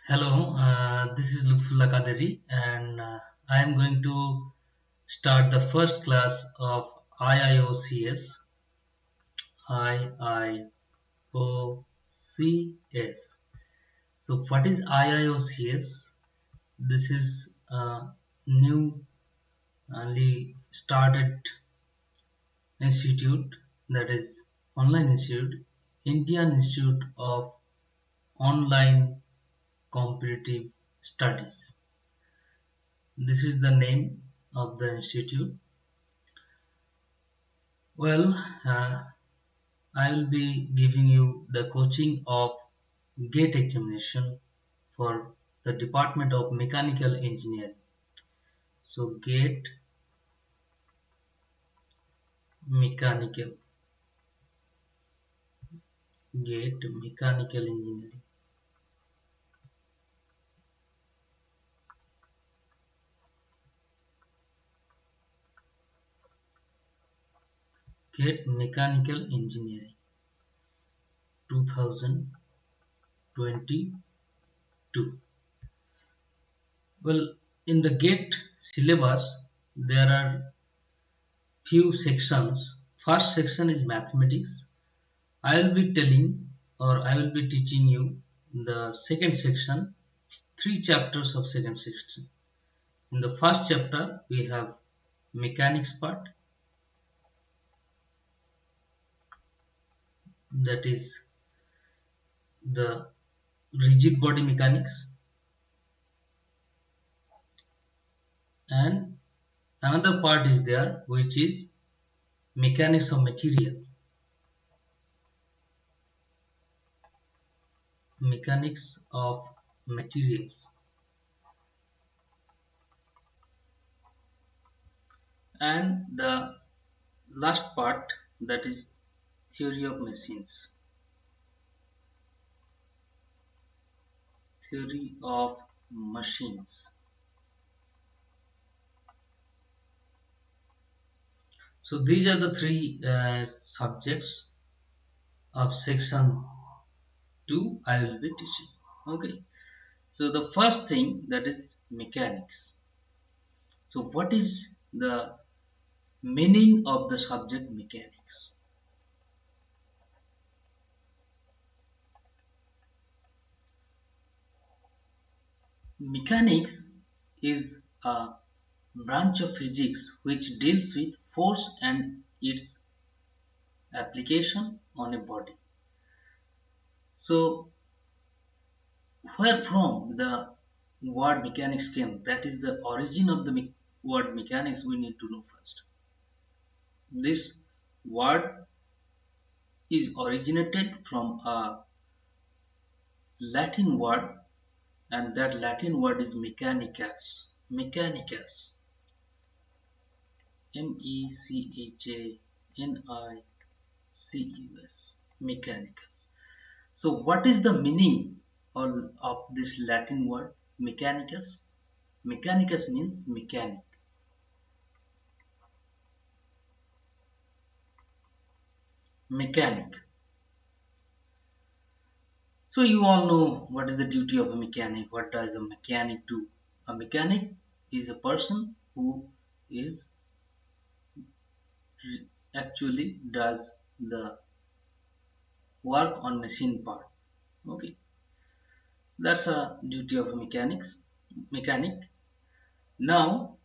Hello, this is Lutfullah Qaderi, and I am going to start the first class of IIOCS. IIOCS. So, what is IIOCS? This is a new, started institute, that is online institute, Indian Institute of Online Competitive Studies. This is the name of the institute. Well, I will be giving you the coaching of GATE examination for the Department of Mechanical Engineering. So, Mechanical, GATE Mechanical Engineering, GATE Mechanical Engineering 2022. Well, in the GATE syllabus, there are few sections. First section is mathematics. I will be telling or I will be teaching you the second section, three chapters of second section. In the first chapter, we have mechanics part, that is the rigid body mechanics, and another part is there which is mechanics of material, mechanics of materials, and the last part, that is theory of machines, theory of machines. So these are the three subjects of section 2 I will be teaching. Okay. So the first thing, that is mechanics. So what is the meaning of the subject mechanics? Mechanics is a branch of physics which deals with force and its application on a body. So where from the word mechanics came, that is the origin of the word mechanics, we need to know first. This word is originated from a Latin word, and that Latin word is mechanicus. Mechanicus. Mechanicus. Mechanicus. So, what is the meaning of this Latin word mechanicus? Mechanicus means mechanic. Mechanic. So you all know what is the duty of a mechanic. What does a mechanic do? A mechanic is a person who is actually does the work on machine part. Okay, that's a duty of a mechanic. Now,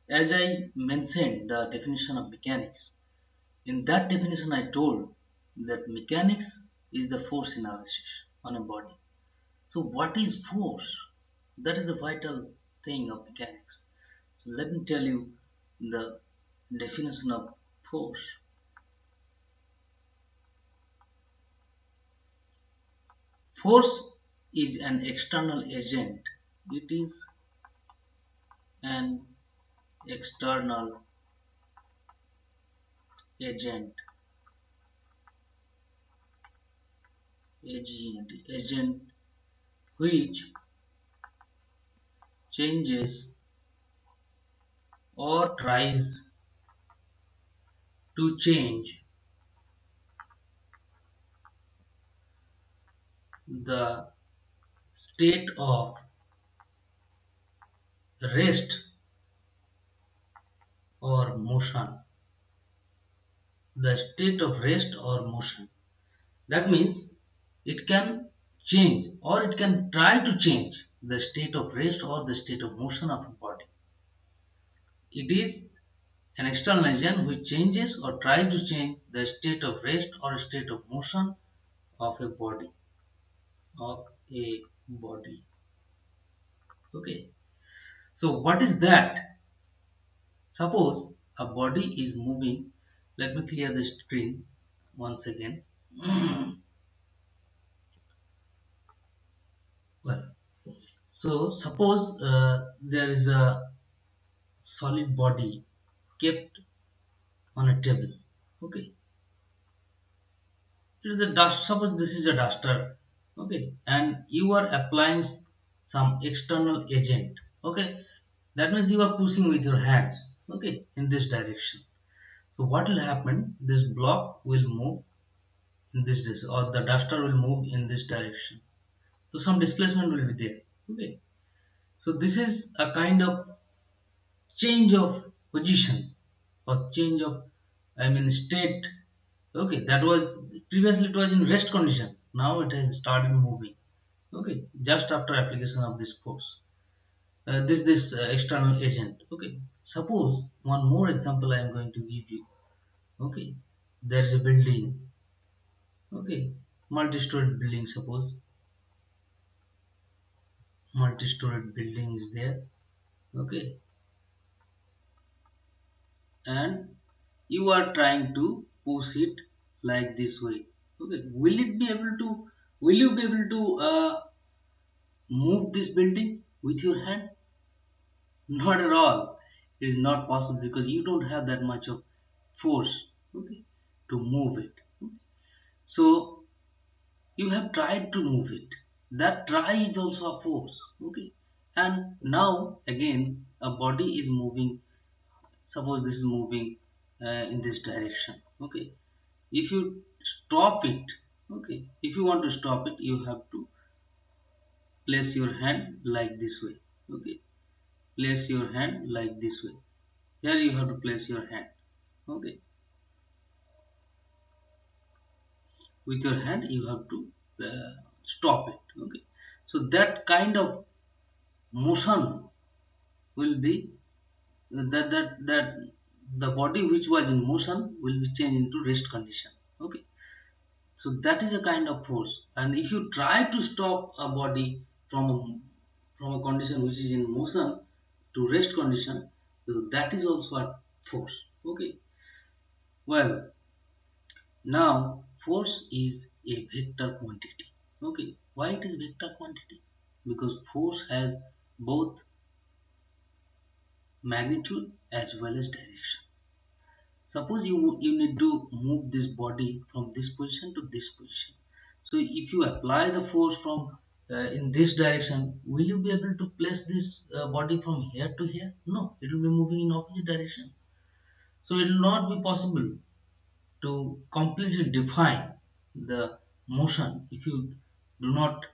as I mentioned the definition of mechanics, in that definition I told that mechanics is the force analysis on a body. So what is force? That is the vital thing of mechanics. So let me tell you the definition of force. Force is an external agent. It is an external agent. Agent which changes or tries to change the state of rest or motion. The state of rest or motion. That means it can change or it can try to change the state of rest or the state of motion of a body. It is an external agent which changes or tries to change the state of rest or state of motion of a body. Of a body. Okay. So what is that? Suppose a body is moving. Let me clear the screen once again. Well, so suppose there is a solid body kept on a table. Okay, it is a dust. Suppose this is a duster. Okay, and you are applying some external agent. Okay, that means you are pushing with your hands. Okay, in this direction. So what will happen? This block will move in this direction, or the duster will move in this direction. So some displacement will be there. Okay, so this is a kind of change of position or change of, I mean, state. Okay, that was previously it was in rest condition. Now it has started moving. Okay, just after application of this force, this external agent. Okay, suppose one more example I am going to give you. Okay, there's a building. Okay, multi-storied building. Suppose multi-storied building is there. Okay, and you are trying to push it like this way. Okay, will you be able to move this building with your hand? Not at all. It is not possible because you don't have that much of force, okay, to move it. So you have tried to move it. That try is also a force. Okay, and now again a body is moving. Suppose this is moving in this direction. Okay, if you stop it, okay, if you want to stop it, you have to place your hand like this way. Okay, place your hand like this way. Here you have to place your hand. Okay, with your hand you have to stop it. Okay, so that kind of motion will be that the body which was in motion will be changed into rest condition. Okay, so that is a kind of force, and if you try to stop a body from a condition which is in motion to rest condition, so that is also a force. Okay, well, now force is a vector quantity. Okay, why it is vector quantity? Because force has both magnitude as well as direction. Suppose you need to move this body from this position to this position. So if you apply the force from in this direction, will you be able to place this body from here to here? No, it will be moving in opposite direction. So it will not be possible to completely define the motion if you do not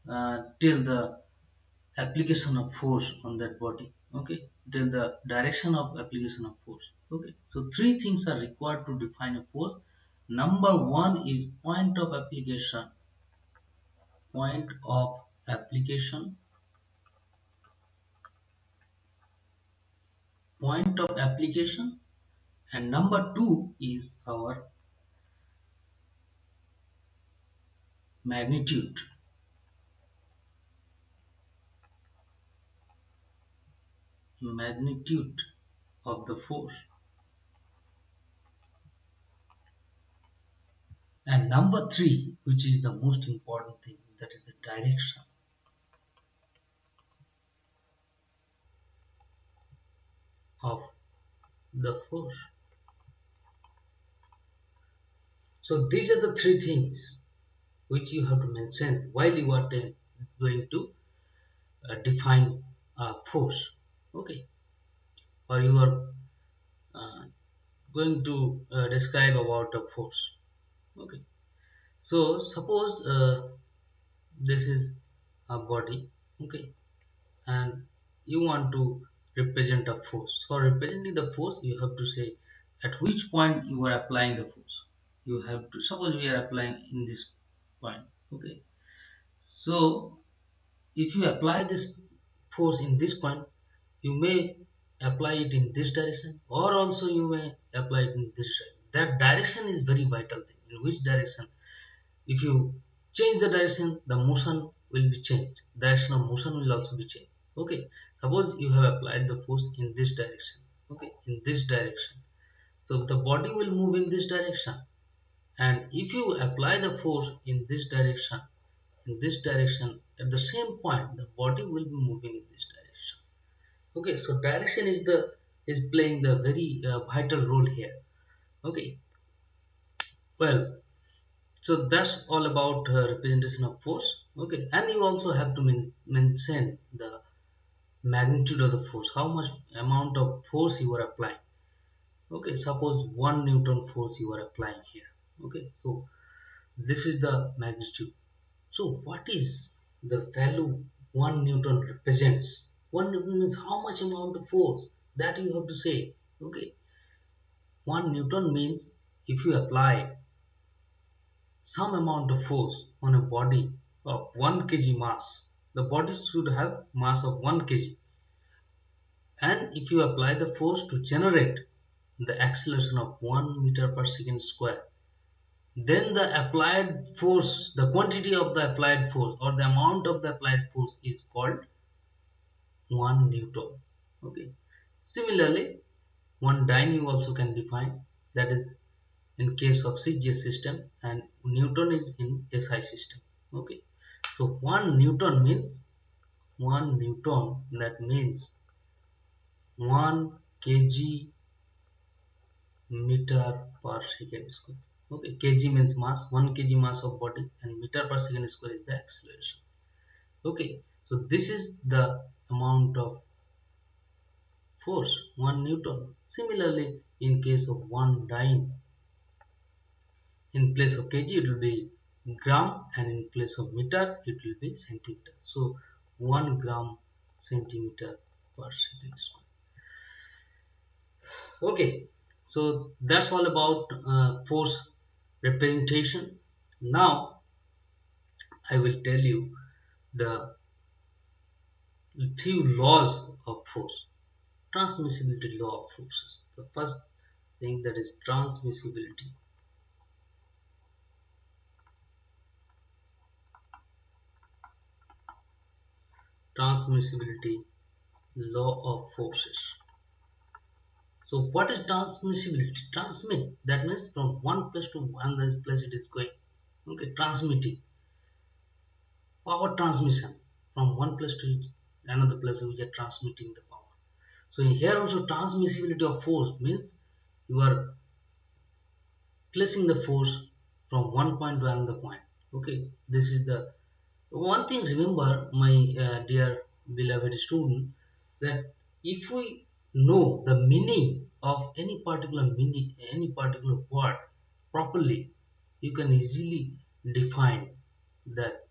tell the application of force on that body. Okay, tell the direction of application of force. Okay, so three things are required to define a force. Number one is point of application. Point of application. Point of application. And number two is our magnitude. Magnitude of the force. And number three, which is the most important thing, that is the direction of the force. So these are the three things which you have to mention while you are going to define a force. Okay, or you are uh, going to describe about a force. Okay, so suppose this is a body, okay, and you want to represent a force. For representing the force, you have to say at which point you are applying the force. You have to suppose we are applying in this point, okay. So if you apply this force in this point, you may apply it in this direction, or also you may apply it in this direction. That direction is very vital thing. In which direction? If you change the direction, the motion will be changed. Direction of motion will also be changed. Okay. Suppose you have applied the force in this direction. Okay, in this direction. So the body will move in this direction. And if you apply the force in this direction, at the same point, the body will be moving in this direction. Okay, so direction is playing the very vital role here. Okay, well, so that's all about representation of force. Okay, and you also have to mention the magnitude of the force, how much amount of force you are applying. Okay, suppose 1 Newton force you are applying here. Okay, so this is the magnitude. So what is the value 1 Newton represents? 1 Newton means how much amount of force that you have to say. Okay, 1 Newton means if you apply some amount of force on a body of 1 kg mass, the body should have mass of 1 kg. And if you apply the force to generate the acceleration of 1 meter per second square, then the applied force, the quantity of the applied force or the amount of the applied force is called 1 Newton. Okay. Similarly, 1 dyne you also can define, that is in case of CGS system, and Newton is in SI system. Okay. So 1 Newton means 1 Newton, that means 1 kg meter per second square. Okay, kg means mass, 1 kg mass of body, and meter per second square is the acceleration. Okay, so this is the amount of force 1 Newton. Similarly, in case of 1 dyne, in place of kg it will be gram, and in place of meter it will be centimeter. So 1 gram centimeter per second square. Okay, so that's all about force representation. Now I will tell you the few laws of force. Transmissibility law of forces. The first thing, that is transmissibility. Transmissibility law of forces. So what is transmissibility? Transmit, that means from one place to another place it is going. Okay, transmitting. Power transmission, from one place to another place we are transmitting the power. So here also transmissibility of force means you are placing the force from one point to another point. Okay, this is the one thing. Remember, my dear beloved student, that if we know the meaning of any particular word properly, you can easily define that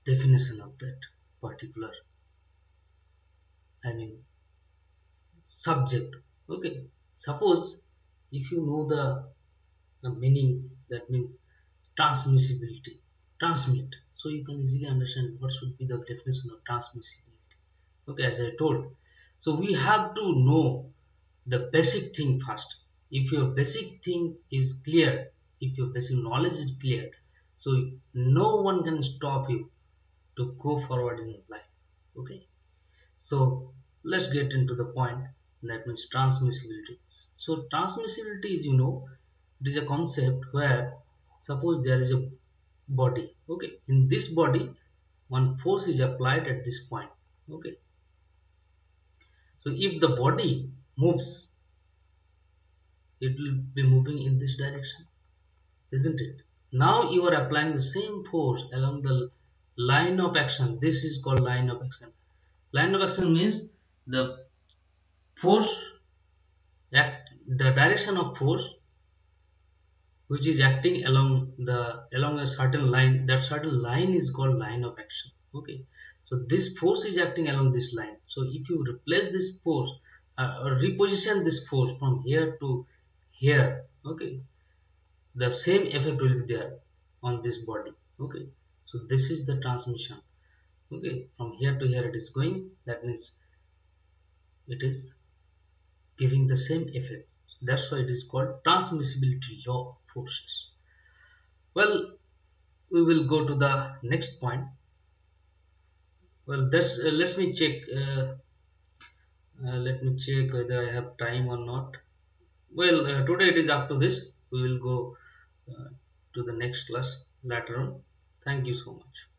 definition of that particular, I mean, subject. Okay, suppose if you know the meaning, that means transmissibility, transmit, so you can easily understand what should be the definition of transmissibility. Okay, as I told, so we have to know the basic thing first. If your basic thing is clear, if your basic knowledge is clear, so no one can stop you to go forward in life. Okay, so let's get into the point, that means transmissibility. So transmissibility is, it is a concept where suppose there is a body. Okay, in this body one force is applied at this point. Okay, so if the body moves, it will be moving in this direction, isn't it? Now you are applying the same force along the line of action. This is called line of action. Line of action means the force the direction of force which is acting along a certain line. That certain line is called line of action. Okay, so this force is acting along this line. So if you replace this force, or reposition this force from here to here, okay, the same effect will be there on this body. Okay, so this is the transmission. Okay, from here to here it is going, that means it is giving the same effect. That's why it is called transmissibility law of forces. Well, we will go to the next point. Well, that's let me check whether I have time or not. Well, today it is up to this. We will go uh, to the next class later on. Thank you so much.